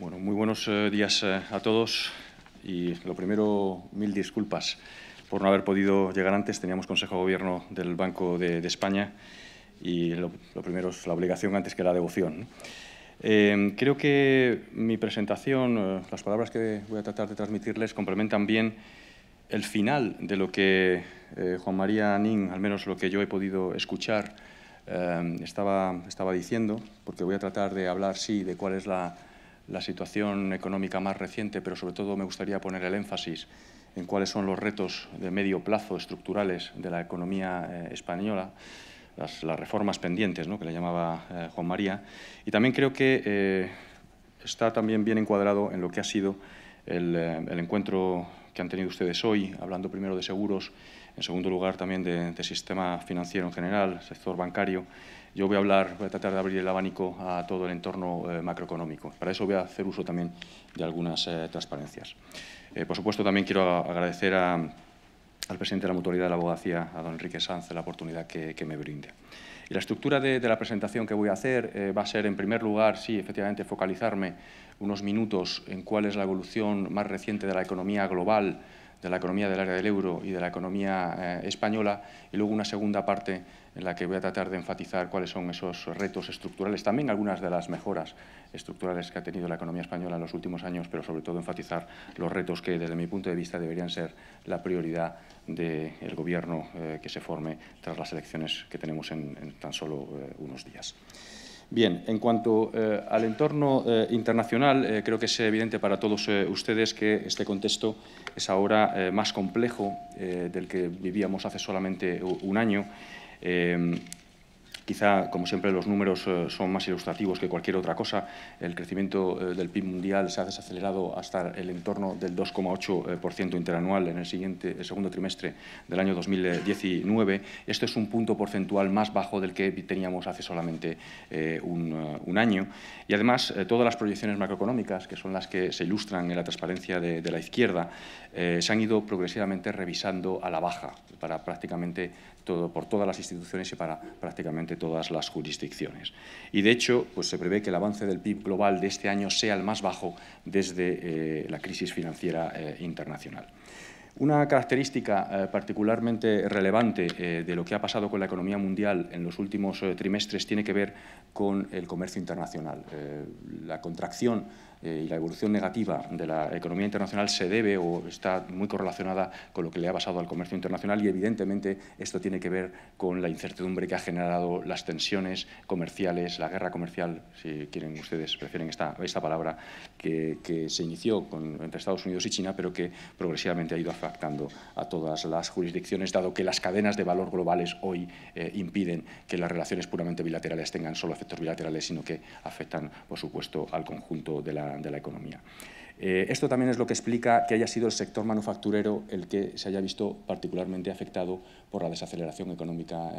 Bueno, muy buenos días a todos y lo primero, mil disculpas por no haber podido llegar antes. Teníamos Consejo de Gobierno del Banco de España y lo primero es la obligación antes que la devoción, ¿no? Creo que mi presentación, las palabras que voy a tratar de transmitirles, complementan bien el final de lo que Juan María Nin, al menos lo que yo he podido escuchar, estaba diciendo, porque voy a tratar de hablar, sí, de cuál es la situación económica más reciente, pero sobre todo me gustaría poner el énfasis en cuáles son los retos de medio plazo estructurales de la economía española, las reformas pendientes, ¿no?, que le llamaba Juan María. Y también creo que está también bien encuadrado en lo que ha sido el encuentro que han tenido ustedes hoy, hablando primero de seguros, en segundo lugar también de sistema financiero en general, sector bancario. Yo voy a tratar de abrir el abanico a todo el entorno macroeconómico. Para eso voy a hacer uso también de algunas transparencias. Por supuesto, también quiero agradecer al presidente de la Mutualidad de la Abogacía, a don Enrique Sanz, la oportunidad que me brinda. Y la estructura de la presentación que voy a hacer va a ser, en primer lugar, sí, efectivamente, focalizarme unos minutos en cuál es la evolución más reciente de la economía global, de la economía del área del euro y de la economía española, y luego una segunda parte en la que voy a tratar de enfatizar cuáles son esos retos estructurales, también algunas de las mejoras estructurales que ha tenido la economía española en los últimos años, pero sobre todo enfatizar los retos que, desde mi punto de vista, deberían ser la prioridad del Gobierno que se forme tras las elecciones que tenemos en tan solo unos días. Bien, en cuanto al entorno internacional, creo que es evidente para todos ustedes que este contexto es ahora más complejo del que vivíamos hace solamente un año. Quizá, como siempre, los números son más ilustrativos que cualquier otra cosa. El crecimiento del PIB mundial se ha desacelerado hasta el entorno del 2,8% interanual en el segundo trimestre del año 2019. Esto es un punto porcentual más bajo del que teníamos hace solamente un año. Y, además, todas las proyecciones macroeconómicas, que son las que se ilustran en la transparencia de la izquierda, se han ido progresivamente revisando a la baja para prácticamente por todas las instituciones y para prácticamente todas las jurisdicciones. Y, de hecho, pues se prevé que el avance del PIB global de este año sea el más bajo desde la crisis financiera internacional. Una característica particularmente relevante de lo que ha pasado con la economía mundial en los últimos trimestres tiene que ver con el comercio internacional. La contracción y la evolución negativa de la economía internacional se debe o está muy correlacionada con lo que le ha pasado al comercio internacional y, evidentemente, esto tiene que ver con la incertidumbre que ha generado las tensiones comerciales, la guerra comercial, si quieren ustedes, prefieren esta palabra, que se inició entre Estados Unidos y China, pero que progresivamente ha ido afectando a todas las jurisdicciones, dado que las cadenas de valor globales hoy impiden que las relaciones puramente bilaterales tengan solo efectos bilaterales, sino que afectan, por supuesto, al conjunto de la economía. Esto también es lo que explica que haya sido el sector manufacturero el que se haya visto particularmente afectado por la desaceleración económica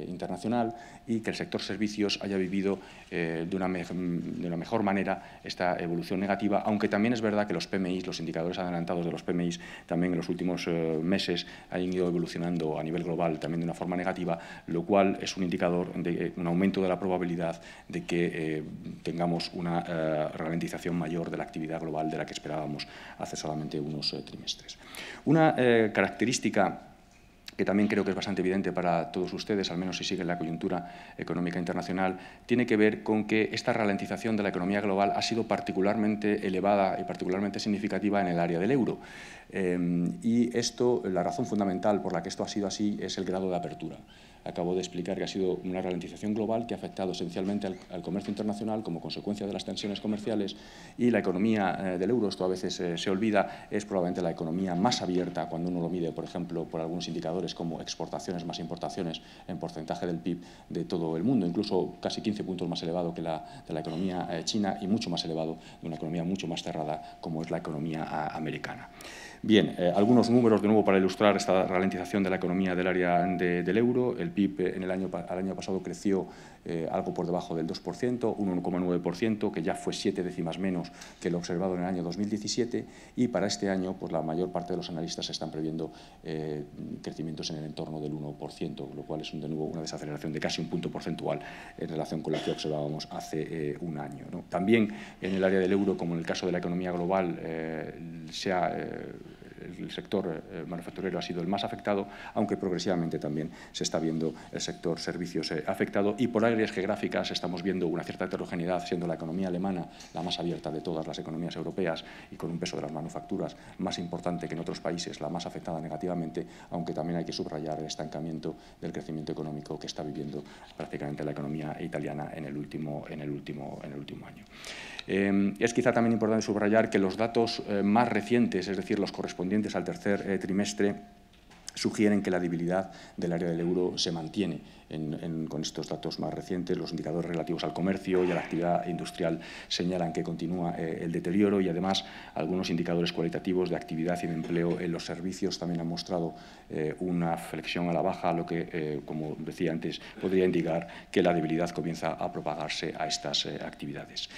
internacional y que el sector servicios haya vivido de una mejor manera esta evolución negativa, aunque también es verdad que los PMI, los indicadores adelantados de los PMI, también en los últimos meses han ido evolucionando a nivel global también de una forma negativa, lo cual es un indicador de un aumento de la probabilidad de que tengamos una ralentización mayor de la actividad global de la que esperábamos hace solamente unos trimestres. Una característica que también creo que es bastante evidente para todos ustedes, al menos si siguen la coyuntura económica internacional, tiene que ver con que esta ralentización de la economía global ha sido particularmente elevada y particularmente significativa en el área del euro. Y la razón fundamental por la que esto ha sido así es el grado de apertura. Acabo de explicar que ha sido una ralentización global que ha afectado esencialmente al comercio internacional como consecuencia de las tensiones comerciales, y la economía del euro, esto a veces se olvida, es probablemente la economía más abierta cuando uno lo mide, por ejemplo, por algunos indicadores como exportaciones más importaciones en porcentaje del PIB de todo el mundo, incluso casi 15 puntos más elevado que de la economía china y mucho más elevado de una economía mucho más cerrada como es la economía americana. Bien, algunos números de nuevo para ilustrar esta ralentización de la economía del área del euro. El PIB al año pasado creció algo por debajo del 2%, un 1,9%, que ya fue 7 décimas menos que lo observado en el año 2017, y para este año pues, la mayor parte de los analistas están previendo crecimientos en el entorno del 1%, lo cual es de nuevo una desaceleración de casi un punto porcentual en relación con la que observábamos hace un año, ¿no? También en el área del euro, como en el caso de la economía global, el sector manufacturero ha sido el más afectado, aunque progresivamente también se está viendo el sector servicios afectado. Y por áreas geográficas estamos viendo una cierta heterogeneidad, siendo la economía alemana la más abierta de todas las economías europeas y con un peso de las manufacturas más importante que en otros países, la más afectada negativamente, aunque también hay que subrayar el estancamiento del crecimiento económico que está viviendo prácticamente la economía italiana en el último año. Es quizá también importante subrayar que los datos más recientes, es decir, los correspondientes al tercer trimestre, sugieren que la debilidad del área del euro se mantiene con estos datos más recientes. Los indicadores relativos al comercio y a la actividad industrial señalan que continúa el deterioro y, además, algunos indicadores cualitativos de actividad y de empleo en los servicios también han mostrado una flexión a la baja, lo que, como decía antes, podría indicar que la debilidad comienza a propagarse a estas actividades.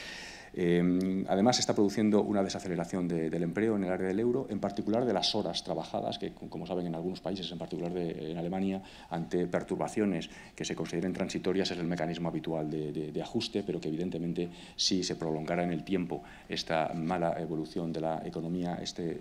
Además, se está produciendo una desaceleración del empleo en el área del euro, en particular de las horas trabajadas, que, como saben, en algunos países, en particular en Alemania, ante perturbaciones que se consideren transitorias, es el mecanismo habitual de ajuste, pero que, evidentemente, si se prolongara en el tiempo esta mala evolución de la economía, este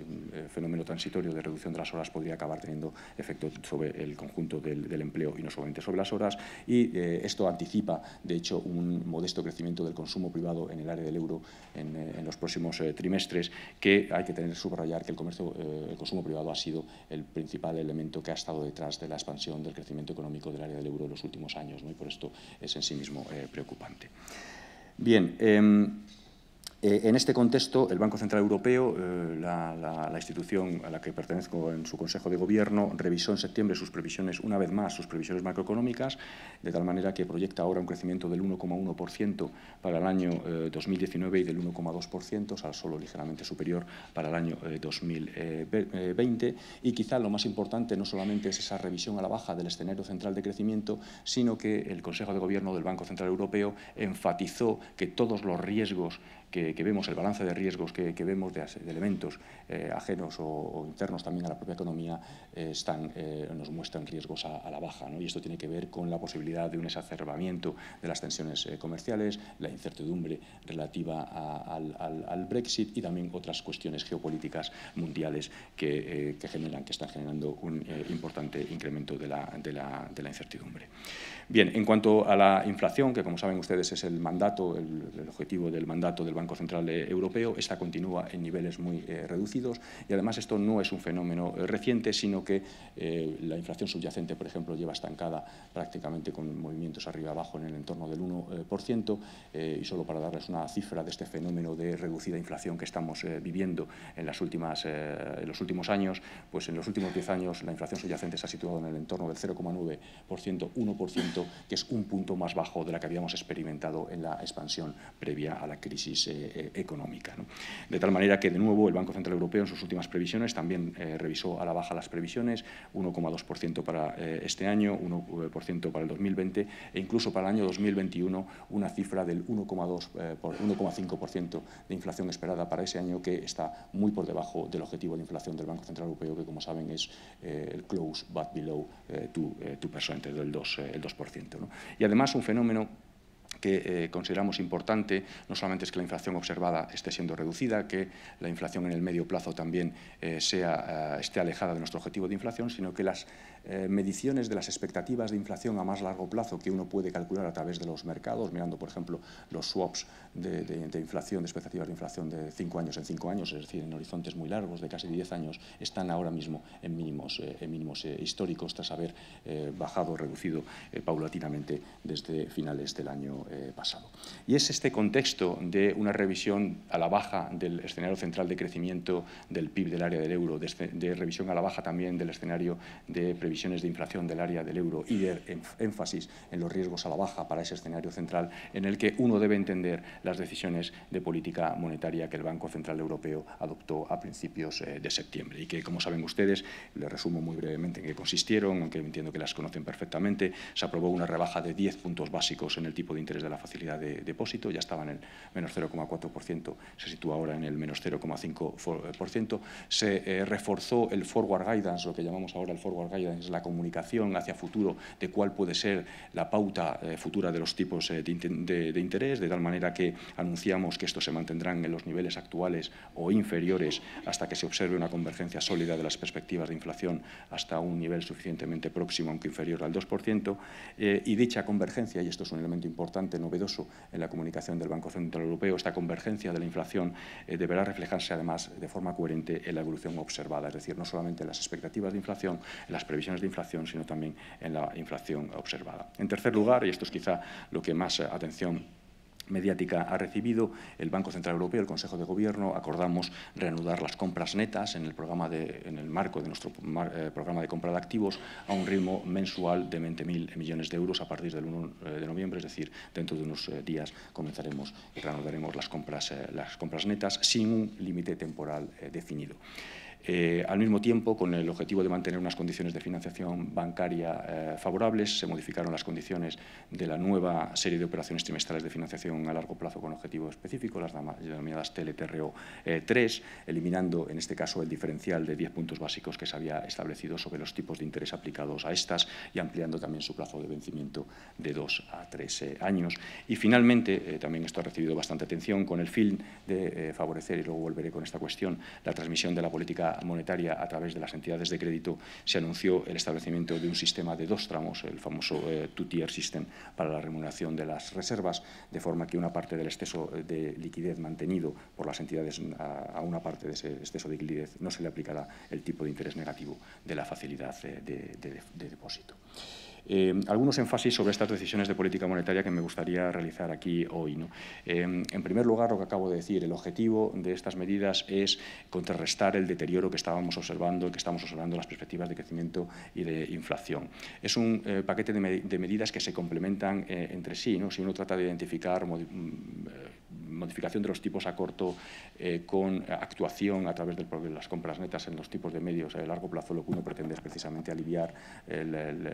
fenómeno transitorio de reducción de las horas podría acabar teniendo efecto sobre el conjunto del empleo y no solamente sobre las horas. Y esto anticipa, de hecho, un modesto crecimiento del consumo privado en el área del euro en los próximos trimestres, que hay que subrayar que el consumo privado ha sido el principal elemento que ha estado detrás de la expansión del crecimiento económico del área del euro en los últimos años, ¿no? Y por esto es en sí mismo preocupante. Bien, en este contexto, el Banco Central Europeo, la institución a la que pertenezco en su Consejo de Gobierno, revisó en septiembre sus previsiones, una vez más, sus previsiones macroeconómicas, de tal manera que proyecta ahora un crecimiento del 1,1% para el año 2019 y del 1,2%, o sea, solo ligeramente superior para el año 2020. Y quizá lo más importante no solamente es esa revisión a la baja del escenario central de crecimiento, sino que el Consejo de Gobierno del Banco Central Europeo enfatizó que todos los riesgos que vemos, el balance de riesgos que vemos de elementos ajenos o internos también a la propia economía, nos muestran riesgos a la baja, ¿no? Y esto tiene que ver con la posibilidad de un exacerbamiento de las tensiones comerciales, la incertidumbre relativa al Brexit y también otras cuestiones geopolíticas mundiales que están generando un importante incremento de la incertidumbre. Bien, en cuanto a la inflación, que como saben ustedes es el mandato, el objetivo del mandato del Banco Central Europeo, esta continúa en niveles muy reducidos y, además, esto no es un fenómeno reciente, sino que la inflación subyacente, por ejemplo, lleva estancada prácticamente con movimientos arriba-abajo en el entorno del 1%, y solo para darles una cifra de este fenómeno de reducida inflación que estamos viviendo en los últimos años, pues en los últimos 10 años la inflación subyacente se ha situado en el entorno del 0,9%, 1%, que es un punto más bajo de la que habíamos experimentado en la expansión previa a la crisis económica, ¿no? De tal manera que, de nuevo, el Banco Central Europeo en sus últimas previsiones también revisó a la baja las previsiones, 1,2% para este año, 1% para el 2020 e incluso para el año 2021 una cifra del 1,5% de inflación esperada para ese año, que está muy por debajo del objetivo de inflación del Banco Central Europeo, que, como saben, es el close but below 2%, el 2%, ¿no? Y, además, un fenómeno que consideramos importante no solamente es que la inflación observada esté siendo reducida, que la inflación en el medio plazo también esté alejada de nuestro objetivo de inflación, sino que las mediciones de las expectativas de inflación a más largo plazo que uno puede calcular a través de los mercados, mirando, por ejemplo, los swaps de inflación, de expectativas de inflación de 5 años en 5 años, es decir, en horizontes muy largos, de casi 10 años, están ahora mismo en mínimos históricos, tras haber bajado, reducido paulatinamente desde finales del año pasado. Y es este contexto de una revisión a la baja del escenario central de crecimiento del PIB del área del euro, de revisión a la baja también del escenario de previsiones de inflación del área del euro y de énfasis en los riesgos a la baja para ese escenario central, en el que uno debe entender las decisiones de política monetaria que el Banco Central Europeo adoptó a principios de septiembre y que, como saben ustedes, les resumo muy brevemente en qué consistieron, aunque entiendo que las conocen perfectamente. Se aprobó una rebaja de 10 puntos básicos en el tipo de interés de la facilidad de depósito, ya estaba en el menos 0,4%, se sitúa ahora en el menos 0,5%. Se reforzó el forward guidance, lo que llamamos ahora el forward guidance, la comunicación hacia futuro de cuál puede ser la pauta futura de los tipos de interés, de tal manera que anunciamos que estos se mantendrán en los niveles actuales o inferiores hasta que se observe una convergencia sólida de las perspectivas de inflación hasta un nivel suficientemente próximo, aunque inferior al 2%, y dicha convergencia, y esto es un elemento importante, novedoso en la comunicación del Banco Central Europeo, esta convergencia de la inflación deberá reflejarse además de forma coherente en la evolución observada, es decir, no solamente en las expectativas de inflación, en las previsiones de inflación, sino también en la inflación observada. En tercer lugar, y esto es quizá lo que más atención mediática ha recibido, el Banco Central Europeo, el Consejo de Gobierno, acordamos reanudar las compras netas en el marco de nuestro programa de compra de activos a un ritmo mensual de 20.000 millones de euros a partir del 1 de noviembre, es decir, dentro de unos días comenzaremos y reanudaremos las compras netas sin un límite temporal definido. Al mismo tiempo, con el objetivo de mantener unas condiciones de financiación bancaria favorables, se modificaron las condiciones de la nueva serie de operaciones trimestrales de financiación a largo plazo con objetivo específico, las denominadas TLTRO 3, eliminando en este caso el diferencial de 10 puntos básicos que se había establecido sobre los tipos de interés aplicados a estas y ampliando también su plazo de vencimiento de 2 a 3 años. Y finalmente, también esto ha recibido bastante atención, con el fin de favorecer, y luego volveré con esta cuestión, la transmisión de la política monetaria a través de las entidades de crédito, se anunció el establecimiento de un sistema de 2 tramos, el famoso two-tier system, para la remuneración de las reservas, de forma que una parte del exceso de liquidez mantenido por las entidades a una parte de ese exceso de liquidez no se le aplicará el tipo de interés negativo de la facilidad de depósito. Algunos énfasis sobre estas decisiones de política monetaria que me gustaría realizar aquí hoy, ¿no? En primer lugar, lo que acabo de decir, el objetivo de estas medidas es contrarrestar el deterioro que estamos observando las perspectivas de crecimiento y de inflación. Es un paquete de medidas que se complementan entre sí, ¿no? Si uno trata de identificar modificación de los tipos a corto con actuación a través de las compras netas en los tipos de medios a largo plazo, lo que uno pretende es precisamente aliviar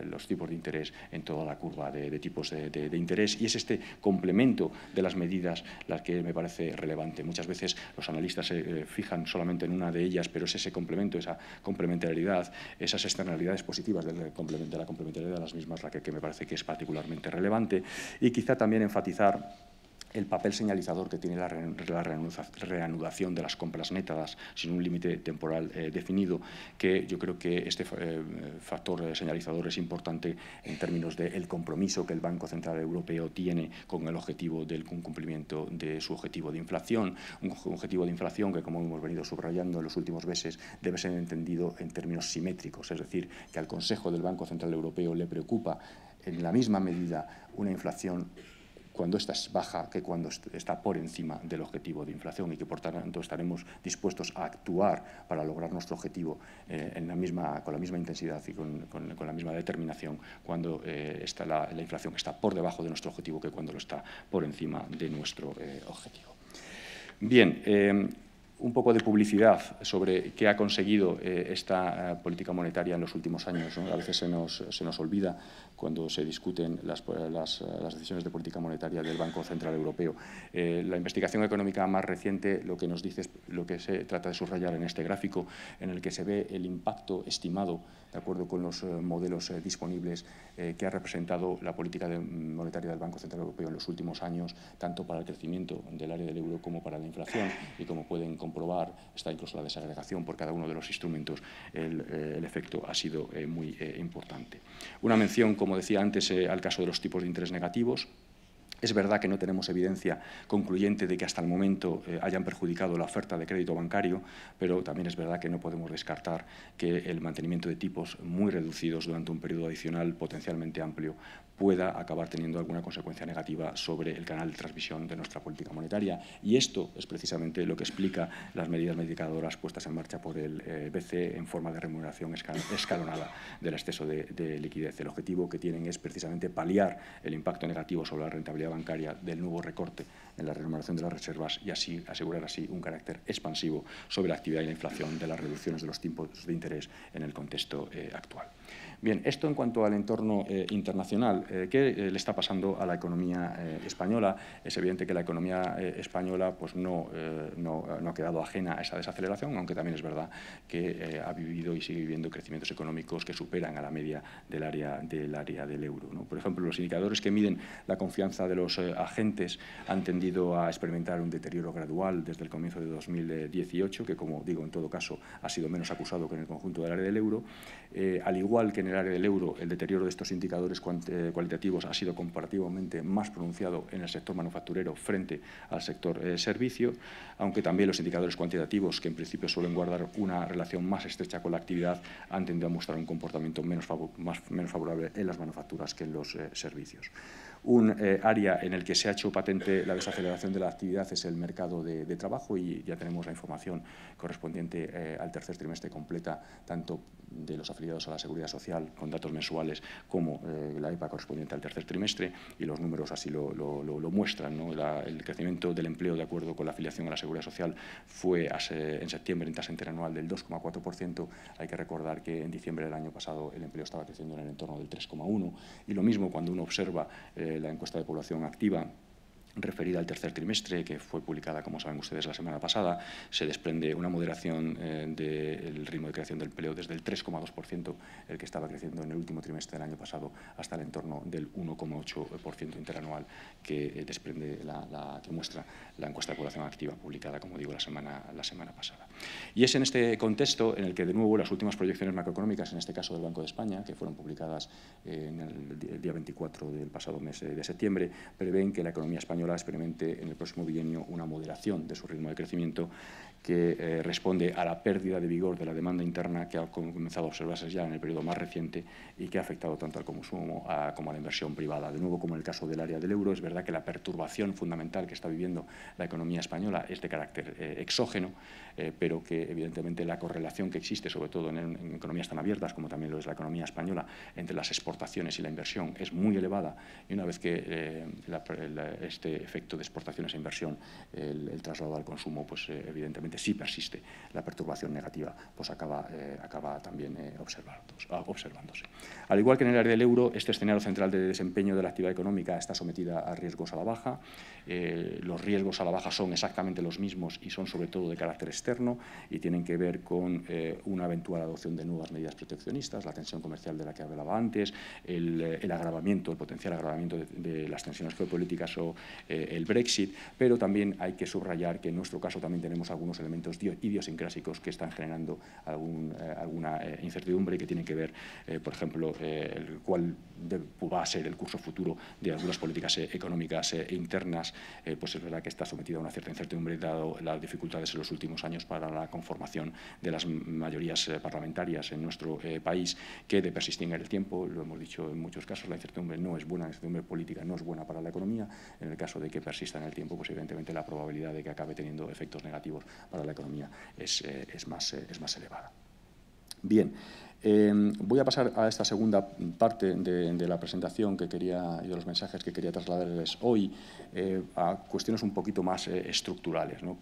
los tipos de interés en toda la curva de tipos de interés, y es este complemento de las medidas las que me parece relevante. Muchas veces los analistas se fijan solamente en una de ellas, pero es ese complemento, esa complementariedad, esas externalidades positivas de la complementariedad de las mismas la que me parece que es particularmente relevante, y quizá también enfatizar el papel señalizador que tiene la reanudación de las compras netas sin un límite temporal definido, que yo creo que este factor señalizador es importante en términos del compromiso que el Banco Central Europeo tiene con el objetivo del cumplimiento de su objetivo de inflación, un objetivo de inflación que, como hemos venido subrayando en los últimos meses, debe ser entendido en términos simétricos, es decir, que al Consejo del Banco Central Europeo le preocupa en la misma medida una inflación cuando esta es baja que cuando está por encima del objetivo de inflación, y que por tanto estaremos dispuestos a actuar para lograr nuestro objetivo con la misma intensidad y con la misma determinación cuando está la inflación está por debajo de nuestro objetivo que cuando lo está por encima de nuestro objetivo. Bien, un poco de publicidad sobre qué ha conseguido esta política monetaria en los últimos años, ¿no? A veces se nos olvida cuando se discuten las decisiones de política monetaria del Banco Central Europeo. La investigación económica más reciente lo que nos dice es lo que se trata de subrayar en este gráfico, en el que se ve el impacto estimado, de acuerdo con los modelos disponibles, que ha representado la política monetaria del Banco Central Europeo en los últimos años, tanto para el crecimiento del área del euro como para la inflación, y como pueden comprobar, está incluso la desagregación por cada uno de los instrumentos, el efecto ha sido muy importante. Una mención, como decía antes, al caso de los tipos de interés negativos. Es verdad que no tenemos evidencia concluyente de que hasta el momento hayan perjudicado la oferta de crédito bancario, pero también es verdad que no podemos descartar que el mantenimiento de tipos muy reducidos durante un periodo adicional potencialmente amplio pueda acabar teniendo alguna consecuencia negativa sobre el canal de transmisión de nuestra política monetaria. Y esto es precisamente lo que explica las medidas mitigadoras puestas en marcha por el BCE en forma de remuneración escalonada del exceso de liquidez. El objetivo que tienen es precisamente paliar el impacto negativo sobre la rentabilidad bancaria del nuevo recorte en la remuneración de las reservas y así asegurar así un carácter expansivo sobre la actividad y la inflación de las reducciones de los tipos de interés en el contexto actual. Bien, esto en cuanto al entorno internacional. ¿Qué le está pasando a la economía española? Es evidente que la economía española pues, no ha quedado ajena a esa desaceleración, aunque también es verdad que ha vivido y sigue viviendo crecimientos económicos que superan a la media del área del euro, ¿no? Por ejemplo, los indicadores que miden la confianza de los agentes han tendido a experimentar un deterioro gradual desde el comienzo de 2018, que, como digo, en todo caso ha sido menos acusado que en el conjunto del área del euro. Al igual que en el área del euro, el deterioro de estos indicadores cualitativos ha sido comparativamente más pronunciado en el sector manufacturero frente al sector servicio, aunque también los indicadores cuantitativos, que en principio suelen guardar una relación más estrecha con la actividad, han tendido a mostrar un comportamiento menos favorable en las manufacturas que en los servicios. Un área en el que se ha hecho patente la desaceleración de la actividad es el mercado de trabajo, y ya tenemos la información correspondiente al tercer trimestre completa, tanto de los afiliados a la Seguridad Social con datos mensuales como la EPA correspondiente al tercer trimestre, y los números así lo muestran, ¿no? El crecimiento del empleo de acuerdo con la afiliación a la Seguridad Social fue en septiembre en tasa interanual del 2,4%. Hay que recordar que en diciembre del año pasado el empleo estaba creciendo en el entorno del 3,1%, y lo mismo cuando uno observa la encuesta de población activa referida al tercer trimestre, que fue publicada, como saben ustedes, la semana pasada, se desprende una moderación del ritmo de creación del empleo desde el 3,2%, el que estaba creciendo en el último trimestre del año pasado, hasta el entorno del 1,8% interanual que desprende que muestra la encuesta de población activa publicada, como digo, la semana pasada. Y es en este contexto en el que, de nuevo, las últimas proyecciones macroeconómicas, en este caso del Banco de España, que fueron publicadas en el día 24 del pasado mes de septiembre, prevén que la economía española experimente en el próximo bienio una moderación de su ritmo de crecimiento, que responde a la pérdida de vigor de la demanda interna que ha comenzado a observarse ya en el periodo más reciente y que ha afectado tanto al consumo como a la inversión privada. De nuevo, como en el caso del área del euro, es verdad que la perturbación fundamental que está viviendo la economía española es de carácter exógeno, pero que evidentemente la correlación que existe, sobre todo en economías tan abiertas como también lo es la economía española, entre las exportaciones y la inversión es muy elevada, y una vez que este efecto de exportaciones e inversión, el traslado al consumo, pues evidentemente si persiste la perturbación negativa, pues acaba también observándose. Al igual que en el área del euro, este escenario central de desempeño de la actividad económica está sometida a riesgos a la baja. Los riesgos a la baja son exactamente los mismos y son sobre todo de carácter externo y tienen que ver con una eventual adopción de nuevas medidas proteccionistas, la tensión comercial de la que hablaba antes, el potencial agravamiento de las tensiones geopolíticas o el Brexit, pero también hay que subrayar que en nuestro caso también tenemos algunos elementos idiosincrásicos que están generando alguna incertidumbre, que tienen que ver, por ejemplo, cuál va a ser el curso futuro de algunas políticas económicas internas. Pues es verdad que está sometida a una cierta incertidumbre, dado las dificultades en los últimos años para la conformación de las mayorías parlamentarias en nuestro país, que de persistir en el tiempo, lo hemos dicho en muchos casos, la incertidumbre no es buena, la incertidumbre política no es buena para la economía. En el caso de que persista en el tiempo, pues evidentemente la probabilidad de que acabe teniendo efectos negativos para la economía es más elevada. Bien, voy a pasar a esta segunda parte de la presentación y de los mensajes que quería trasladarles hoy, a cuestiones un poquito más estructurales, ¿no?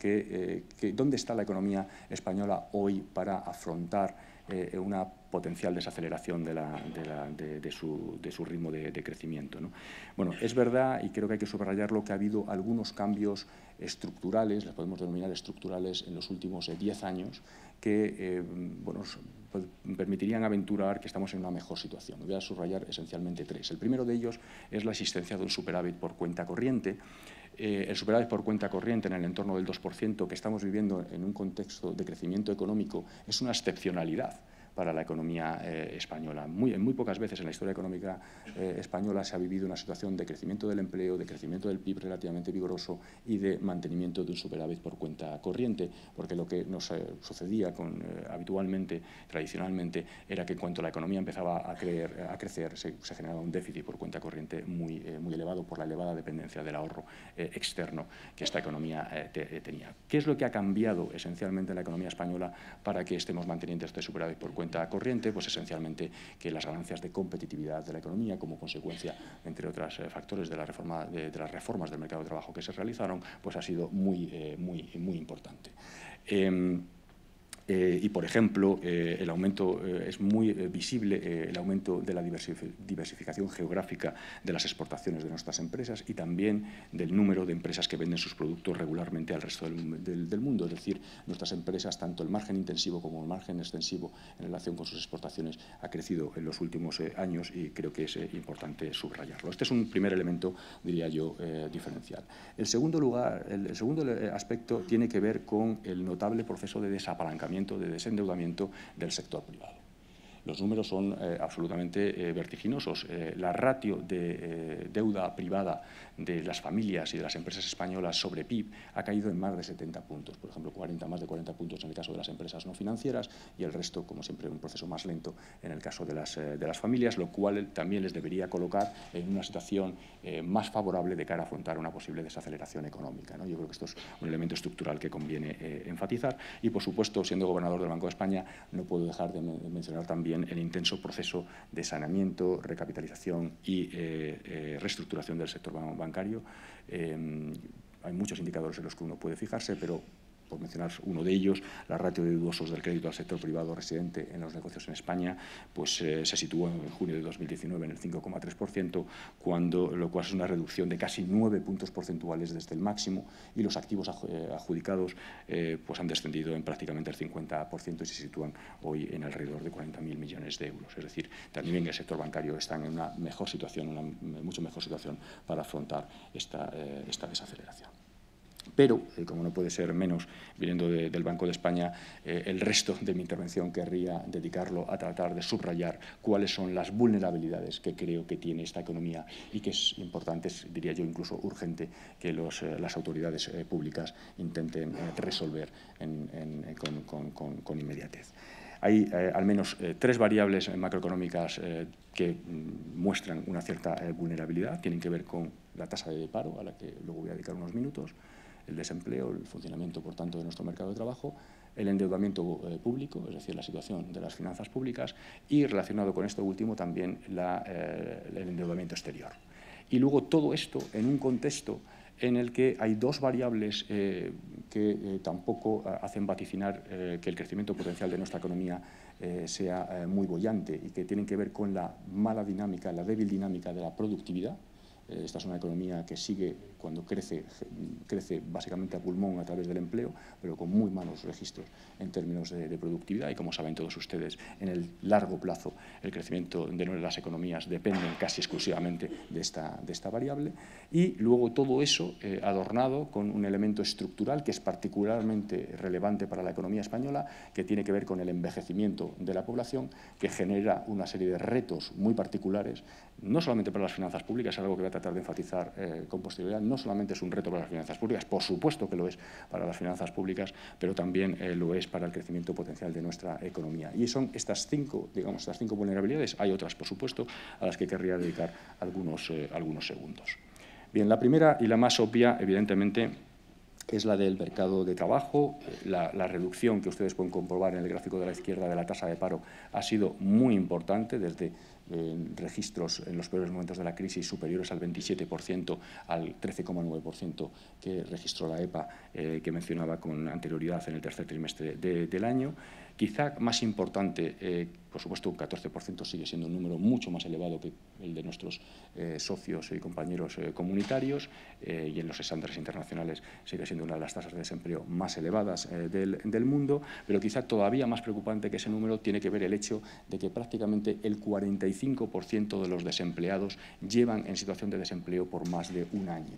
¿Dónde está la economía española hoy para afrontar una potencial desaceleración de su ritmo de crecimiento, ¿no? Bueno, es verdad, y creo que hay que subrayarlo, que ha habido algunos cambios estructurales, les podemos denominar estructurales, en los últimos 10 años, que permitirían aventurar que estamos en una mejor situación. Voy a subrayar esencialmente 3. El primero de ellos es la existencia de un superávit por cuenta corriente. El superávit por cuenta corriente en el entorno del 2% que estamos viviendo en un contexto de crecimiento económico es una excepcionalidad, para la economía española. En muy pocas veces en la historia económica española se ha vivido una situación de crecimiento del empleo, de crecimiento del PIB relativamente vigoroso y de mantenimiento de un superávit por cuenta corriente, porque lo que nos sucedía habitualmente, tradicionalmente, era que en cuanto la economía empezaba a crecer, se generaba un déficit por cuenta corriente muy elevado por la elevada dependencia del ahorro externo que esta economía tenía. ¿Qué es lo que ha cambiado esencialmente en la economía española para que estemos manteniendo este superávit por cuenta corriente? Pues esencialmente que las ganancias de competitividad de la economía, como consecuencia, entre otros factores, de las reformas del mercado de trabajo que se realizaron, pues ha sido muy importante. Y, por ejemplo, el aumento es muy visible, el aumento de la diversificación geográfica de las exportaciones de nuestras empresas y también del número de empresas que venden sus productos regularmente al resto del mundo. Es decir, nuestras empresas, tanto el margen intensivo como el margen extensivo en relación con sus exportaciones, ha crecido en los últimos años y creo que es importante subrayarlo. Este es un primer elemento, diría yo, diferencial. El segundo aspecto tiene que ver con el notable proceso de desapalancamiento, de desendeudamiento del sector privado. Los números son absolutamente vertiginosos. La ratio de deuda privada de las familias y de las empresas españolas sobre PIB ha caído en más de 70 puntos, por ejemplo, más de 40 puntos en el caso de las empresas no financieras y el resto, como siempre, un proceso más lento en el caso de las familias, lo cual también les debería colocar en una situación más favorable de cara a afrontar una posible desaceleración económica, ¿no? Yo creo que esto es un elemento estructural que conviene enfatizar y, por supuesto, siendo gobernador del Banco de España, no puedo dejar de mencionar también el intenso proceso de saneamiento, recapitalización y reestructuración del sector bancario. Hay muchos indicadores en los que uno puede fijarse, pero por mencionar uno de ellos, la ratio de deudosos del crédito al sector privado residente en los negocios en España pues, se situó en junio de 2019 en el 5,3%, lo cual es una reducción de casi 9 puntos porcentuales desde el máximo, y los activos adjudicados pues han descendido en prácticamente el 50% y se sitúan hoy en alrededor de 40.000 millones de euros. Es decir, también el sector bancario está en una mejor situación, una mucho mejor situación para afrontar esta desaceleración. Pero, como no puede ser menos, viniendo del Banco de España, el resto de mi intervención querría dedicarlo a tratar de subrayar cuáles son las vulnerabilidades que creo que tiene esta economía y que es importante, diría yo incluso urgente, que las autoridades públicas intenten resolver con inmediatez. Hay al menos 3 variables macroeconómicas que muestran una cierta vulnerabilidad. Tienen que ver con la tasa de paro, a la que luego voy a dedicar unos minutos, el desempleo, el funcionamiento, por tanto, de nuestro mercado de trabajo, el endeudamiento público, es decir, la situación de las finanzas públicas, y relacionado con esto último también el endeudamiento exterior. Y luego todo esto en un contexto en el que hay 2 variables que tampoco hacen vaticinar que el crecimiento potencial de nuestra economía sea muy boyante y que tienen que ver con la mala dinámica, la débil dinámica de la productividad. Esta es una economía que sigue, cuando crece básicamente a pulmón a través del empleo, pero con muy malos registros en términos de productividad. Y como saben todos ustedes, en el largo plazo el crecimiento de las economías depende casi exclusivamente de esta variable. Y luego todo eso adornado con un elemento estructural que es particularmente relevante para la economía española, que tiene que ver con el envejecimiento de la población, que genera una serie de retos muy particulares, no solamente para las finanzas públicas, es algo que voy a tratar de enfatizar con posterioridad. No solamente es un reto para las finanzas públicas, por supuesto que lo es para las finanzas públicas, pero también lo es para el crecimiento potencial de nuestra economía. Y son estas 5 vulnerabilidades. Hay otras, por supuesto, a las que querría dedicar algunos segundos. Bien, la primera y la más obvia, evidentemente, es la del mercado de trabajo. La reducción que ustedes pueden comprobar en el gráfico de la izquierda de la tasa de paro ha sido muy importante, desde registros en los peores momentos de la crisis superiores al 27%, al 13,9% que registró la EPA, que mencionaba con anterioridad en el tercer trimestre del año. Quizá más importante, por supuesto, un 14% sigue siendo un número mucho más elevado que el de nuestros socios y compañeros comunitarios, y en los estándares internacionales sigue siendo una de las tasas de desempleo más elevadas del mundo, pero quizá todavía más preocupante que ese número tiene que ver el hecho de que prácticamente el 45% de los desempleados llevan en situación de desempleo por más de un año.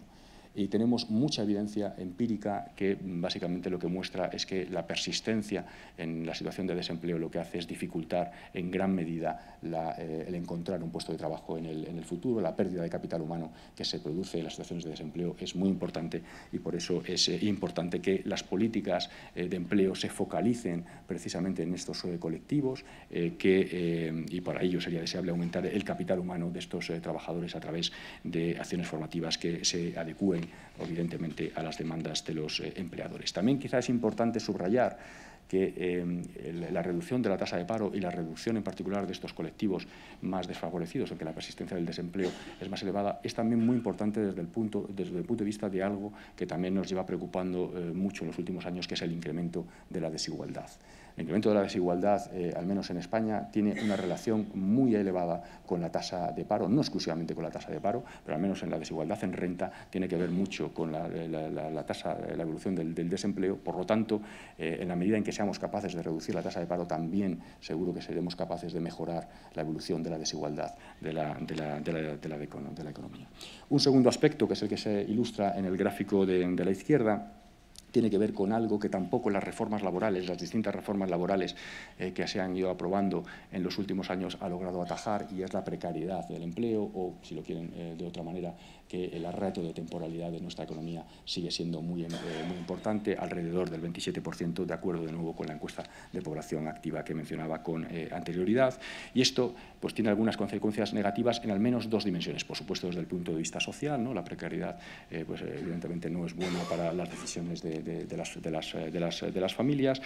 y tenemos mucha evidencia empírica que básicamente lo que muestra es que la persistencia en la situación de desempleo lo que hace es dificultar en gran medida el encontrar un puesto de trabajo en el futuro. La pérdida de capital humano que se produce en las situaciones de desempleo es muy importante y por eso es importante que las políticas de empleo se focalicen precisamente en estos colectivos y para ello sería deseable aumentar el capital humano de estos trabajadores a través de acciones formativas que se adecúen, evidentemente, a las demandas de los empleadores. También quizás es importante subrayar que la reducción de la tasa de paro y la reducción en particular de estos colectivos más desfavorecidos, en que la persistencia del desempleo es más elevada, es también muy importante desde el punto de vista de algo que también nos lleva preocupando mucho en los últimos años, que es el incremento de la desigualdad. El incremento de la desigualdad, al menos en España, tiene una relación muy elevada con la tasa de paro, no exclusivamente con la tasa de paro, pero al menos en la desigualdad en renta tiene que ver mucho con la evolución del desempleo. Por lo tanto, en la medida en que seamos capaces de reducir la tasa de paro, también seguro que seremos capaces de mejorar la evolución de la desigualdad de la economía. Un segundo aspecto, que es el que se ilustra en el gráfico de la izquierda, tiene que ver con algo que tampoco las reformas laborales, las distintas reformas laborales que se han ido aprobando en los últimos años ha logrado atajar, y es la precariedad del empleo, o, si lo quieren de otra manera, que el reto de temporalidad de nuestra economía sigue siendo muy importante, alrededor del 27%, de acuerdo de nuevo con la encuesta de población activa que mencionaba con anterioridad. Y esto pues tiene algunas consecuencias negativas en al menos dos dimensiones. Por supuesto, desde el punto de vista social, ¿no? La precariedad pues evidentemente no es buena para las decisiones de las familias,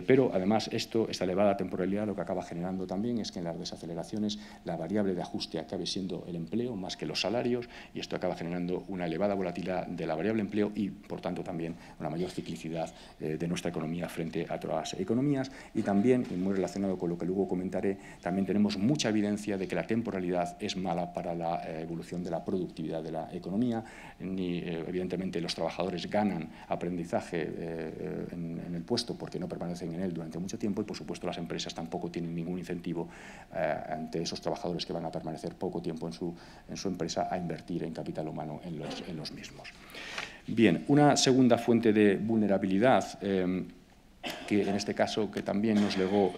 pero además esta elevada temporalidad lo que acaba generando también es que en las desaceleraciones la variable de ajuste acabe siendo el empleo más que los salarios, y esto acaba generando una elevada volatilidad de la variable empleo y, por tanto, también una mayor ciclicidad de nuestra economía frente a otras economías. Y también, muy relacionado con lo que luego comentaré, también tenemos mucha evidencia de que la temporalidad es mala para la evolución de la productividad de la economía. Evidentemente, los trabajadores ganan aprendizaje en el puesto porque no permanecen en él durante mucho tiempo, y, por supuesto, las empresas tampoco tienen ningún incentivo ante esos trabajadores que van a permanecer poco tiempo en su empresa a invertir en capital humano en los mismos. Bien, una segunda fuente de vulnerabilidad que en este caso que también nos legó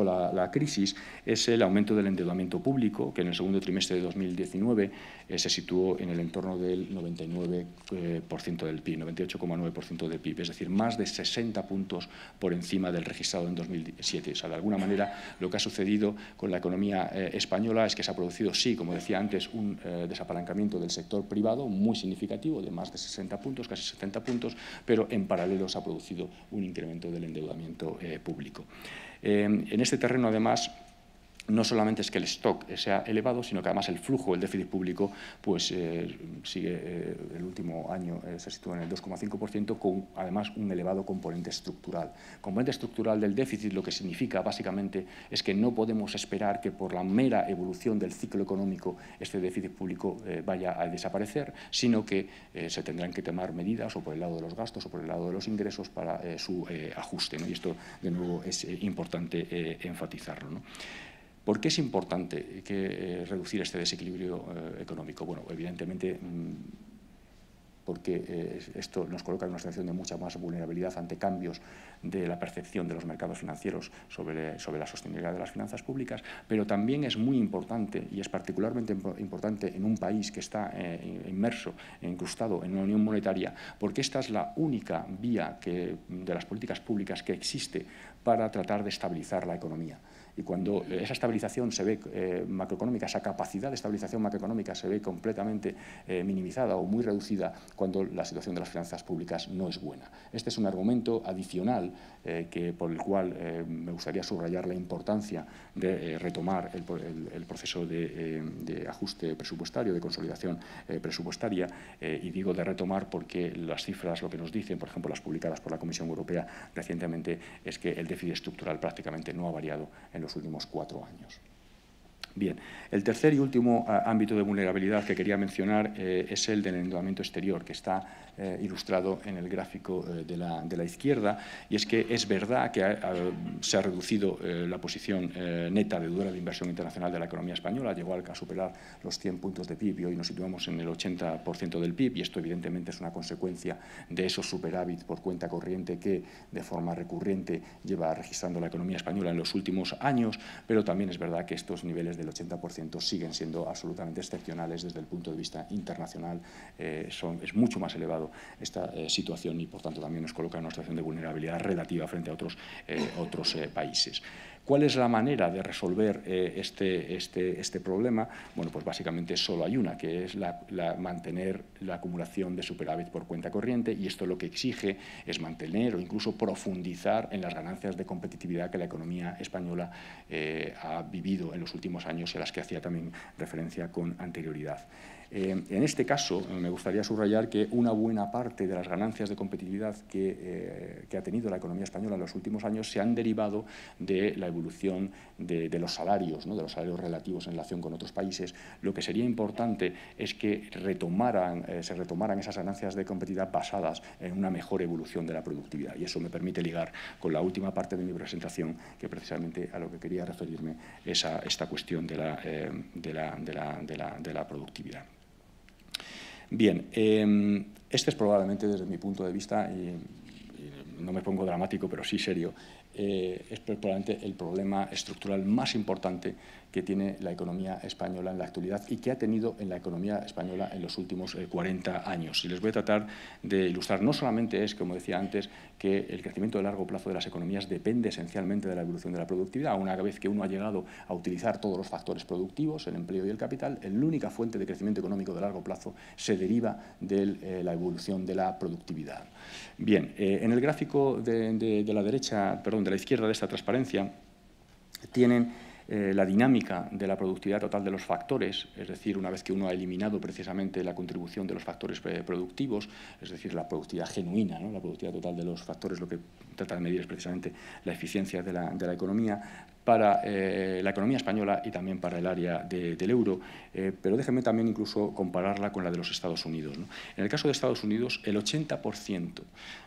la crisis, es el aumento del endeudamiento público, que en el segundo trimestre de 2019 se situó en el entorno del 99% del PIB, 98,9% del PIB, es decir, más de 60 puntos por encima del registrado en 2007. O sea, de alguna manera, lo que ha sucedido con la economía española es que se ha producido, sí, como decía antes, un desapalancamiento del sector privado muy significativo, de más de 60 puntos, casi 70 puntos, pero en paralelo se ha producido un incremento del endeudamiento público. En este terreno, además, no solamente es que el stock sea elevado, sino que además el flujo, el déficit público, pues sigue el último año se sitúa en el 2,5%, con además un elevado componente estructural. Componente estructural del déficit lo que significa básicamente es que no podemos esperar que por la mera evolución del ciclo económico este déficit público vaya a desaparecer, sino que se tendrán que tomar medidas o por el lado de los gastos o por el lado de los ingresos para su ajuste, ¿no? Y esto, de nuevo, es importante enfatizarlo, ¿no? ¿Por qué es importante reducir este desequilibrio económico? Bueno, evidentemente porque esto nos coloca en una situación de mucha más vulnerabilidad ante cambios de la percepción de los mercados financieros sobre la sostenibilidad de las finanzas públicas, pero también es muy importante, y es particularmente importante en un país que está inmerso, incrustado en una unión monetaria, porque esta es la única vía de las políticas públicas que existe para tratar de estabilizar la economía. Y cuando esa estabilización se ve macroeconómica, esa capacidad de estabilización macroeconómica se ve completamente minimizada o muy reducida cuando la situación de las finanzas públicas no es buena. Este es un argumento adicional por el cual me gustaría subrayar la importancia de retomar el proceso de ajuste presupuestario, de consolidación presupuestaria, y digo de retomar porque las cifras lo que nos dicen, por ejemplo, las publicadas por la Comisión Europea recientemente, es que el déficit estructural prácticamente no ha variado en los últimos 4 años. Bien, el tercer y último ámbito de vulnerabilidad que quería mencionar es el del endeudamiento exterior, que está ilustrado en el gráfico de la izquierda, y es que es verdad que se ha reducido la posición neta de deuda de inversión internacional de la economía española, llegó a superar los 100 puntos de PIB y hoy nos situamos en el 80% del PIB, y esto evidentemente es una consecuencia de esos superávit por cuenta corriente que de forma recurrente lleva registrando la economía española en los últimos años, pero también es verdad que estos niveles del 80% siguen siendo absolutamente excepcionales desde el punto de vista internacional. Es mucho más elevado esta situación y, por tanto, también nos coloca en una situación de vulnerabilidad relativa frente a otros países. ¿Cuál es la manera de resolver este problema? Bueno, pues básicamente solo hay una, que es mantener la acumulación de superávit por cuenta corriente, y esto lo que exige es mantener o incluso profundizar en las ganancias de competitividad que la economía española ha vivido en los últimos años y a las que hacía también referencia con anterioridad. En este caso, me gustaría subrayar que una buena parte de las ganancias de competitividad que ha tenido la economía española en los últimos años se han derivado de la evolución de los salarios, ¿no?, de los salarios relativos en relación con otros países. Lo que sería importante es que se retomaran esas ganancias de competitividad basadas en una mejor evolución de la productividad. Y eso me permite ligar con la última parte de mi presentación, que precisamente a lo que quería referirme es a esta cuestión de la productividad. Bien, este es probablemente, desde mi punto de vista, y no me pongo dramático, pero sí serio, es probablemente el problema estructural más importante que tiene la economía española en la actualidad y que ha tenido en la economía española en los últimos 40 años. Y les voy a tratar de ilustrar. No solamente es, como decía antes, que el crecimiento de largo plazo de las economías depende esencialmente de la evolución de la productividad. Una vez que uno ha llegado a utilizar todos los factores productivos, el empleo y el capital, la única fuente de crecimiento económico de largo plazo se deriva de la evolución de la productividad. Bien, en el gráfico de la derecha, perdón, de la izquierda de esta transparencia, tienen la dinámica de la productividad total de los factores, es decir, una vez que uno ha eliminado precisamente la contribución de los factores productivos, es decir, la productividad genuina, ¿no?, la productividad total de los factores, lo que trata de medir es precisamente la eficiencia de la economía, para la economía española y también para el área del euro, pero déjenme también incluso compararla con la de los Estados Unidos, ¿no? En el caso de Estados Unidos, el 80%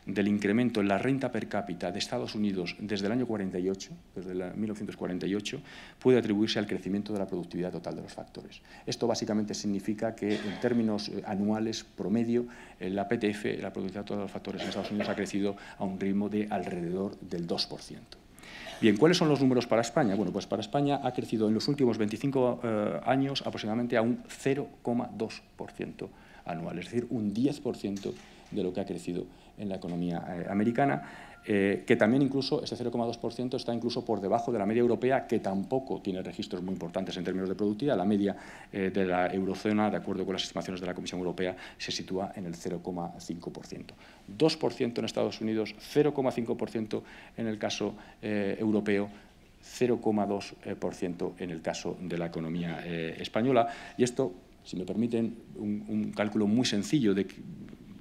del incremento en la renta per cápita de Estados Unidos desde el año 48, desde 1948, puede atribuirse al crecimiento de la productividad total de los factores. Esto básicamente significa que, en términos anuales promedio, la PTF, la productividad total de los factores en Estados Unidos, ha crecido a un ritmo de alrededor del 2%. Bien, ¿cuáles son los números para España? Bueno, pues para España ha crecido en los últimos 25 años aproximadamente a un 0,2% anual, es decir, un 10% de lo que ha crecido en la economía americana, que también incluso, este 0,2% está incluso por debajo de la media europea, que tampoco tiene registros muy importantes en términos de productividad. La media de la eurozona, de acuerdo con las estimaciones de la Comisión Europea, se sitúa en el 0,5%. 2% en Estados Unidos, 0,5% en el caso europeo, 0,2% en el caso de la economía española. Y esto, si me permiten, un cálculo muy sencillo de que,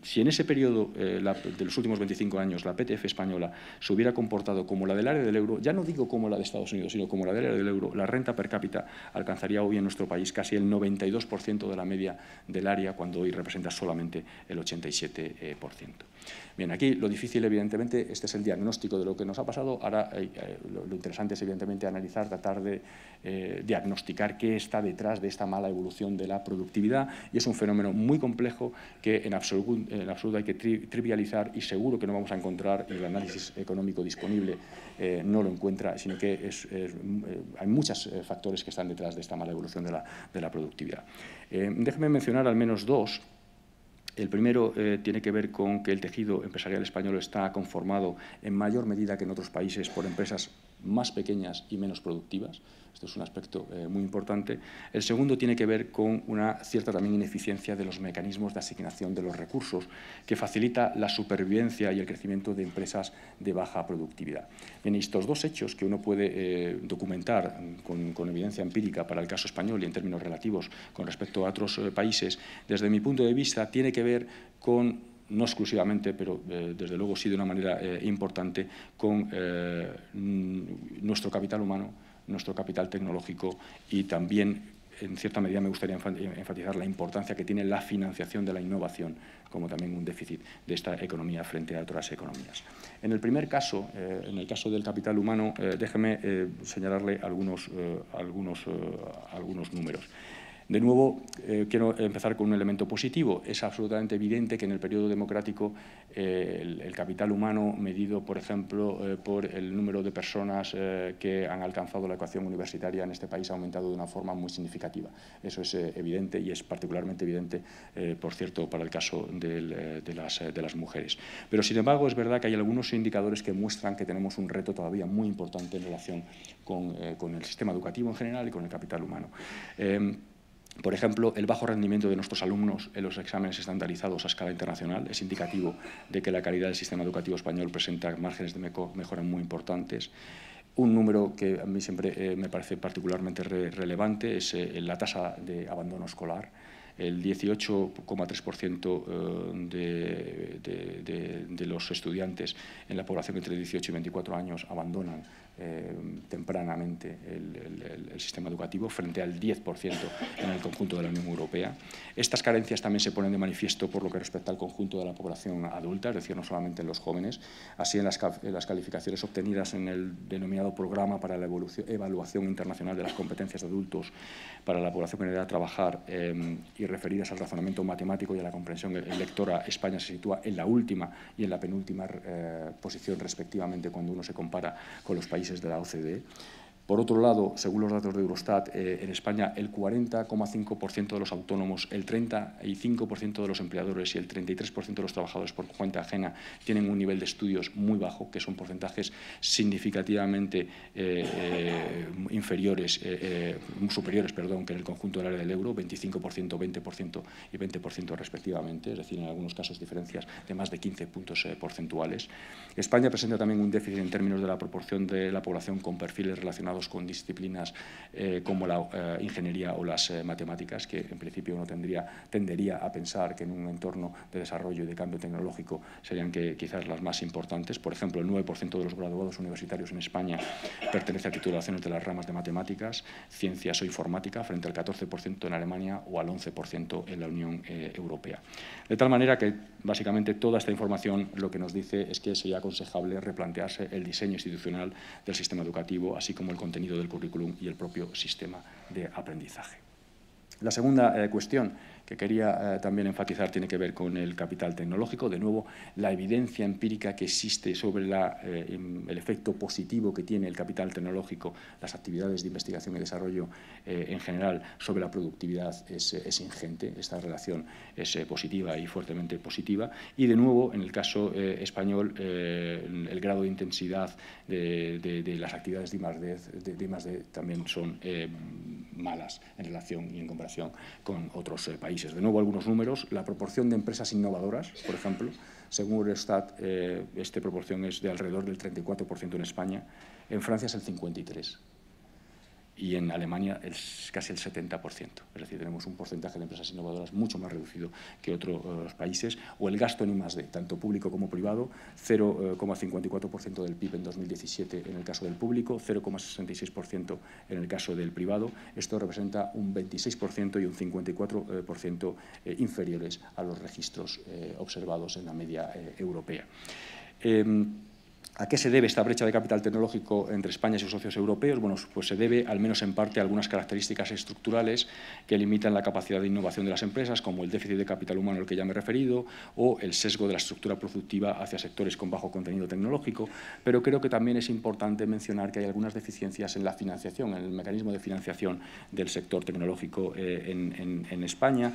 si en ese periodo de los últimos 25 años la PTF española se hubiera comportado como la del área del euro, ya no digo como la de Estados Unidos, sino como la del área del euro, la renta per cápita alcanzaría hoy en nuestro país casi el 92% de la media del área, cuando hoy representa solamente el 87%. Bien, aquí lo difícil, evidentemente, este es el diagnóstico de lo que nos ha pasado. Ahora lo interesante es, evidentemente, analizar, tratar de diagnosticar qué está detrás de esta mala evolución de la productividad, y es un fenómeno muy complejo que en absoluto hay que trivializar, y seguro que no vamos a encontrar, en el análisis económico disponible no lo encuentra, sino que hay muchos factores que están detrás de esta mala evolución de la productividad. Déjenme mencionar al menos dos. El primero tiene que ver con que el tejido empresarial español está conformado en mayor medida que en otros países por empresas más pequeñas y menos productivas. Esto es un aspecto muy importante. El segundo tiene que ver con una cierta también ineficiencia de los mecanismos de asignación de los recursos, que facilita la supervivencia y el crecimiento de empresas de baja productividad. Bien, estos dos hechos, que uno puede documentar con evidencia empírica para el caso español y en términos relativos con respecto a otros países, desde mi punto de vista tiene que ver con, no exclusivamente, pero desde luego sí de una manera importante, con nuestro capital humano, nuestro capital tecnológico y también en cierta medida me gustaría enfatizar la importancia que tiene la financiación de la innovación, como también un déficit de esta economía frente a otras economías. En el primer caso, en el caso del capital humano, déjeme señalarle algunos números. De nuevo, quiero empezar con un elemento positivo. Es absolutamente evidente que en el periodo democrático el capital humano, medido, por ejemplo, por el número de personas que han alcanzado la educación universitaria en este país, ha aumentado de una forma muy significativa. Eso es evidente y es particularmente evidente, por cierto, para el caso de las mujeres. Pero, sin embargo, es verdad que hay algunos indicadores que muestran que tenemos un reto todavía muy importante en relación con el sistema educativo en general y con el capital humano. Por ejemplo, el bajo rendimiento de nuestros alumnos en los exámenes estandarizados a escala internacional es indicativo de que la calidad del sistema educativo español presenta márgenes de mejora muy importantes. Un número que a mí siempre me parece particularmente relevante es la tasa de abandono escolar. El 18,3% de los estudiantes en la población entre 18 y 24 años abandonan tempranamente el sistema educativo, frente al 10% en el conjunto de la Unión Europea. Estas carencias también se ponen de manifiesto por lo que respecta al conjunto de la población adulta, es decir, no solamente en los jóvenes. Así, en las calificaciones obtenidas en el denominado Programa para la Evaluación Internacional de las Competencias de Adultos para la población con edad a trabajar y referidas al razonamiento matemático y a la comprensión lectora, España se sitúa en la última y en la penúltima posición respectivamente cuando uno se compara con los países de la OCDE. Por otro lado, según los datos de Eurostat, en España el 40,5% de los autónomos, el 35% de los empleadores y el 33% de los trabajadores por cuenta ajena tienen un nivel de estudios muy bajo, que son porcentajes significativamente superiores que en el conjunto del área del euro, 25%, 20% y 20% respectivamente, es decir, en algunos casos diferencias de más de 15 puntos porcentuales. España presenta también un déficit en términos de la proporción de la población con perfiles relacionados con disciplinas como la ingeniería o las matemáticas, que en principio uno tendería a pensar que en un entorno de desarrollo y de cambio tecnológico serían quizás las más importantes. Por ejemplo, el 9% de los graduados universitarios en España pertenece a titulaciones de las ramas de matemáticas, ciencias o informática, frente al 14% en Alemania o al 11% en la Unión Europea. De tal manera que, básicamente, toda esta información lo que nos dice es que sería aconsejable replantearse el diseño institucional del sistema educativo, así como el contenido del currículum y el propio sistema de aprendizaje. La segunda cuestión que quería también enfatizar tiene que ver con el capital tecnológico. De nuevo, la evidencia empírica que existe sobre el efecto positivo que tiene el capital tecnológico, las actividades de investigación y desarrollo en general sobre la productividad es ingente. Esta relación es positiva y fuertemente positiva. Y de nuevo, en el caso español, el grado de intensidad de las actividades de I+D también son malas en relación y en comparación con otros países. De nuevo, algunos números. La proporción de empresas innovadoras, por ejemplo, según Eurostat, esta proporción es de alrededor del 34% en España. En Francia es el 53%. Y en Alemania es casi el 70%. Es decir, tenemos un porcentaje de empresas innovadoras mucho más reducido que otros países. O el gasto en I+D, tanto público como privado, 0,54% del PIB en 2017 en el caso del público, 0,66% en el caso del privado. Esto representa un 26% y un 54% inferiores a los registros observados en la media europea. ¿A qué se debe esta brecha de capital tecnológico entre España y sus socios europeos? Bueno, pues se debe, al menos en parte, a algunas características estructurales que limitan la capacidad de innovación de las empresas, como el déficit de capital humano al que ya me he referido, o el sesgo de la estructura productiva hacia sectores con bajo contenido tecnológico. Pero creo que también es importante mencionar que hay algunas deficiencias en la financiación, en el mecanismo de financiación del sector tecnológico en España.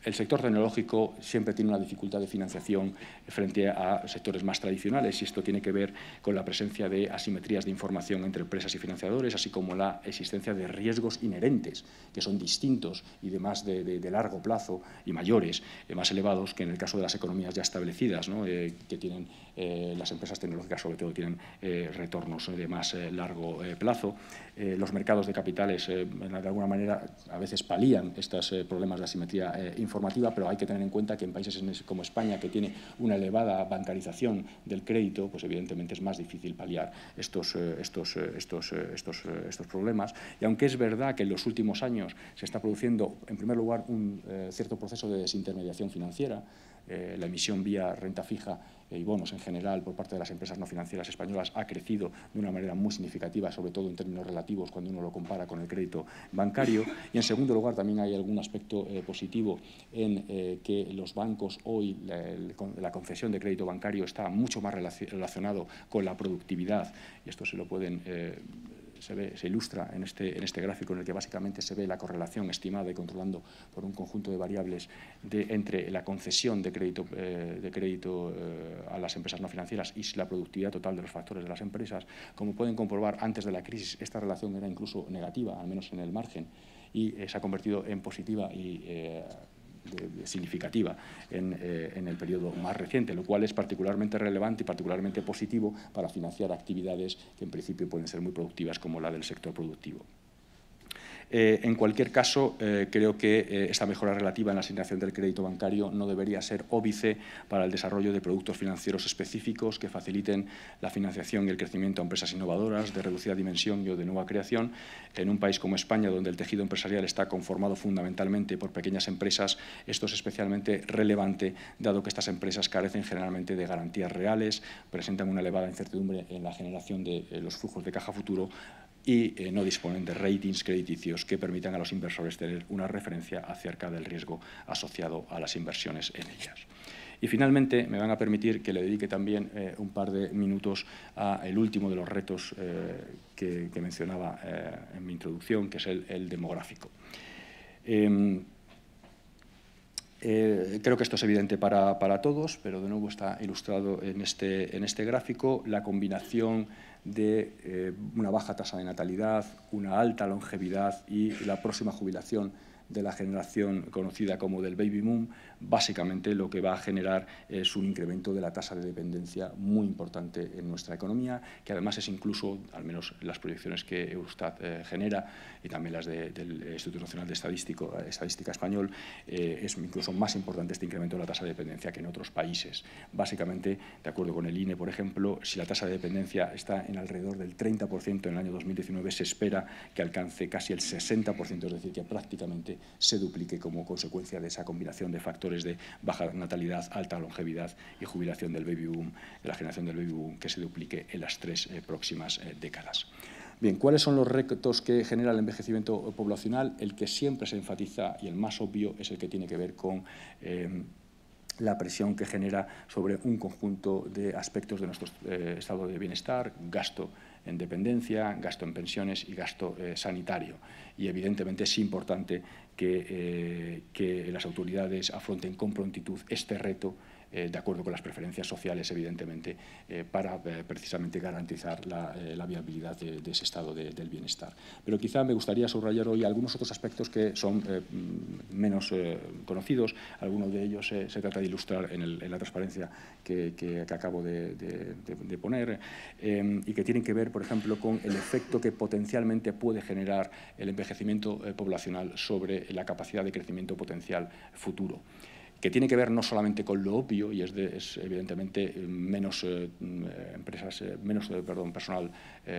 El sector tecnológico siempre tiene una dificultad de financiación frente a sectores más tradicionales, y esto tiene que ver con la presencia de asimetrías de información entre empresas y financiadores, así como la existencia de riesgos inherentes, que son distintos y de largo plazo y mayores, más elevados que en el caso de las economías ya establecidas, ¿no? Que tienen las empresas tecnológicas sobre todo tienen retornos de más largo plazo. Los mercados de capitales, de alguna manera, a veces palían estos problemas de asimetría informativa, pero hay que tener en cuenta que en países como España, que tiene una elevada bancarización del crédito, pues evidentemente es más difícil paliar estos problemas. Y aunque es verdad que en los últimos años se está produciendo, en primer lugar, un cierto proceso de desintermediación financiera, la emisión vía renta fija y bonos en general por parte de las empresas no financieras españolas ha crecido de una manera muy significativa, sobre todo en términos relativos cuando uno lo compara con el crédito bancario. Y en segundo lugar también hay algún aspecto positivo en que los bancos hoy, la concesión de crédito bancario está mucho más relacionado con la productividad, y esto se lo pueden se ilustra en este gráfico en el que básicamente se ve la correlación estimada y controlando por un conjunto de variables entre la concesión de crédito a las empresas no financieras y la productividad total de los factores de las empresas. Como pueden comprobar, antes de la crisis esta relación era incluso negativa, al menos en el margen, y se ha convertido en positiva y significativa en el periodo más reciente, lo cual es particularmente relevante y particularmente positivo para financiar actividades que en principio pueden ser muy productivas como la del sector productivo. En cualquier caso, creo que esta mejora relativa en la asignación del crédito bancario no debería ser óbice para el desarrollo de productos financieros específicos que faciliten la financiación y el crecimiento a empresas innovadoras de reducida dimensión y o de nueva creación. En un país como España, donde el tejido empresarial está conformado fundamentalmente por pequeñas empresas, esto es especialmente relevante, dado que estas empresas carecen generalmente de garantías reales, presentan una elevada incertidumbre en la generación de los flujos de caja futuro y no disponen de ratings crediticios que permitan a los inversores tener una referencia acerca del riesgo asociado a las inversiones en ellas. Y finalmente, me van a permitir que le dedique también un par de minutos al último de los retos que mencionaba en mi introducción, que es el demográfico. Creo que esto es evidente para todos, pero de nuevo está ilustrado en este gráfico la combinación de una baja tasa de natalidad, una alta longevidad y la próxima jubilación de la generación conocida como del baby boom, básicamente lo que va a generar es un incremento de la tasa de dependencia muy importante en nuestra economía, que además es incluso, al menos las proyecciones que Eurostat genera y también las del Instituto Nacional de Estadística Español, es incluso más importante este incremento de la tasa de dependencia que en otros países. Básicamente, de acuerdo con el INE, por ejemplo, si la tasa de dependencia está en alrededor del 30% en el año 2019, se espera que alcance casi el 60%, es decir, que prácticamente se duplique como consecuencia de esa combinación de factores de baja natalidad, alta longevidad y jubilación del baby boom, de la generación del baby boom, que se duplique en las 3 próximas décadas. Bien, ¿cuáles son los retos que genera el envejecimiento poblacional? El que siempre se enfatiza y el más obvio es el que tiene que ver con la presión que genera sobre un conjunto de aspectos de nuestro estado de bienestar, gasto en dependencia, gasto en pensiones y gasto sanitario. Y evidentemente es importante que las autoridades afronten con prontitud este reto, de acuerdo con las preferencias sociales, evidentemente, para precisamente garantizar la viabilidad de ese estado del bienestar. Pero quizá me gustaría subrayar hoy algunos otros aspectos que son menos conocidos. Algunos de ellos se trata de ilustrar en la transparencia que acabo de poner y que tienen que ver, por ejemplo, con el efecto que potencialmente puede generar el envejecimiento poblacional sobre la capacidad de crecimiento potencial futuro, que tiene que ver no solamente con lo obvio, y es evidentemente menos personal,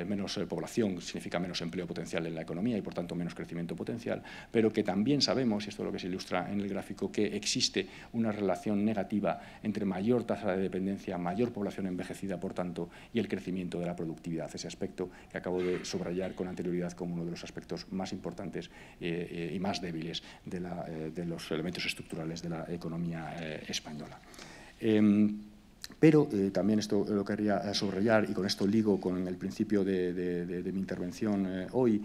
menos población, significa menos empleo potencial en la economía y, por tanto, menos crecimiento potencial, pero que también sabemos, y esto es lo que se ilustra en el gráfico, que existe una relación negativa entre mayor tasa de dependencia, mayor población envejecida, por tanto, y el crecimiento de la productividad, ese aspecto que acabo de subrayar con anterioridad como uno de los aspectos más importantes y más débiles de los elementos estructurales de la economía española. Pero también esto lo querría subrayar, y con esto ligo con el principio de mi intervención hoy,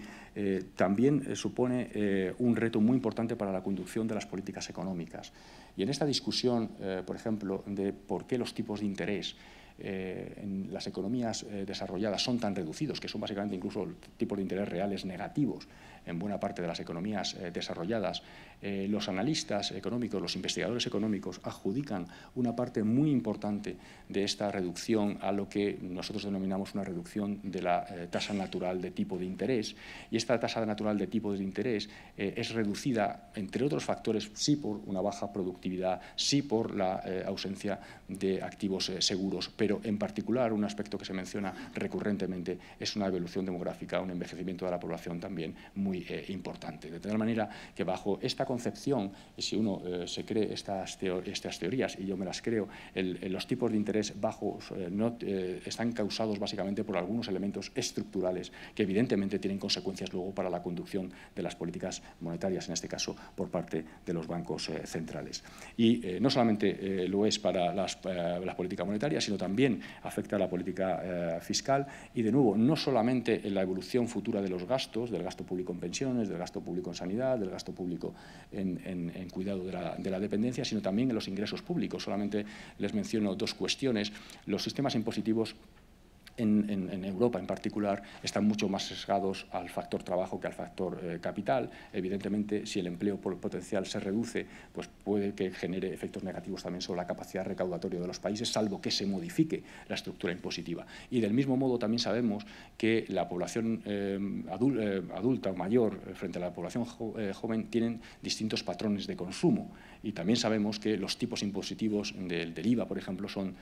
también supone un reto muy importante para la conducción de las políticas económicas. Y en esta discusión, por ejemplo, de por qué los tipos de interés en las economías desarrolladas son tan reducidos, que son básicamente incluso tipos de interés reales negativos en buena parte de las economías desarrolladas, los analistas económicos, los investigadores económicos adjudican una parte muy importante de esta reducción a lo que nosotros denominamos una reducción de la tasa natural de tipo de interés. Y esta tasa natural de tipo de interés es reducida, entre otros factores, sí por una baja productividad, sí por la ausencia de activos seguros, pero en particular un aspecto que se menciona recurrentemente es una evolución demográfica, un envejecimiento de la población también muy importante. De tal manera que bajo esta concepción, si uno se cree estas teorías, y yo me las creo, los tipos de interés bajos están causados básicamente por algunos elementos estructurales que evidentemente tienen consecuencias luego para la conducción de las políticas monetarias, en este caso por parte de los bancos centrales. Y no solamente lo es para la política monetaria, sino también afecta a la política fiscal y, de nuevo, no solamente en la evolución futura de los gastos, del gasto público en pensiones, del gasto público en sanidad, del gasto público en cuidado de la dependencia, sino también en los ingresos públicos. Solamente les menciono dos cuestiones. Los sistemas impositivos en Europa en particular están mucho más sesgados al factor trabajo que al factor capital. Evidentemente, si el empleo potencial se reduce, pues puede que genere efectos negativos también sobre la capacidad recaudatoria de los países, salvo que se modifique la estructura impositiva. Y del mismo modo también sabemos que la población adulta o mayor frente a la población joven tienen distintos patrones de consumo. Y también sabemos que los tipos impositivos del IVA, por ejemplo, son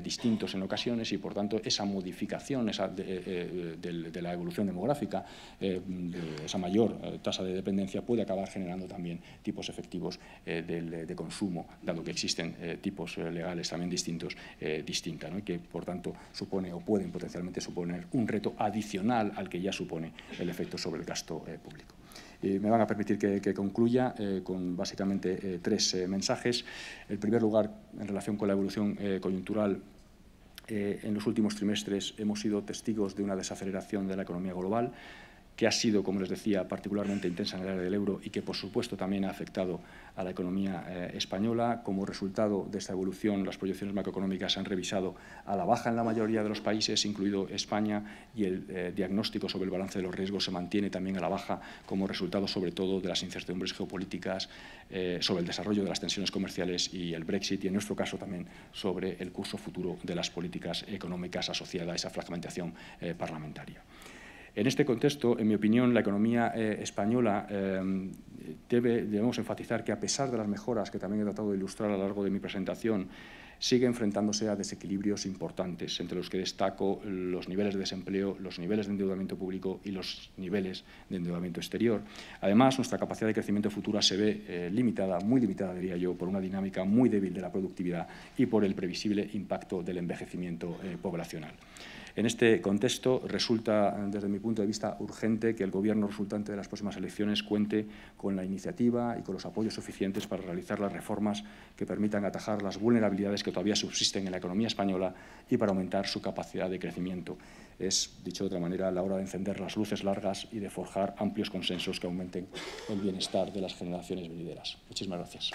distintos en ocasiones y, por tanto, esa modificación de la evolución demográfica, esa mayor tasa de dependencia, puede acabar generando también tipos efectivos de consumo, dado que existen tipos legales también distintos, ¿no? Y que, por tanto, supone o pueden potencialmente suponer un reto adicional al que ya supone el efecto sobre el gasto público. Me van a permitir que concluya con básicamente tres mensajes. En primer lugar, en relación con la evolución coyuntural, en los últimos trimestres hemos sido testigos de una desaceleración de la economía global que ha sido, como les decía, particularmente intensa en el área del euro y que, por supuesto, también ha afectado a la economía española. Como resultado de esta evolución, las proyecciones macroeconómicas se han revisado a la baja en la mayoría de los países, incluido España, y el diagnóstico sobre el balance de los riesgos se mantiene también a la baja como resultado, sobre todo, de las incertidumbres geopolíticas, sobre el desarrollo de las tensiones comerciales y el Brexit, y en nuestro caso también sobre el curso futuro de las políticas económicas asociadas a esa fragmentación parlamentaria. En este contexto, en mi opinión, la economía española debemos enfatizar que, a pesar de las mejoras que también he tratado de ilustrar a lo largo de mi presentación, sigue enfrentándose a desequilibrios importantes, entre los que destaco los niveles de desempleo, los niveles de endeudamiento público y los niveles de endeudamiento exterior. Además, nuestra capacidad de crecimiento futura se ve limitada, muy limitada, diría yo, por una dinámica muy débil de la productividad y por el previsible impacto del envejecimiento poblacional. En este contexto, resulta, desde mi punto de vista, urgente que el Gobierno resultante de las próximas elecciones cuente con la iniciativa y con los apoyos suficientes para realizar las reformas que permitan atajar las vulnerabilidades que todavía subsisten en la economía española y para aumentar su capacidad de crecimiento. Es, dicho de otra manera, la hora de encender las luces largas y de forjar amplios consensos que aumenten el bienestar de las generaciones venideras. Muchísimas gracias.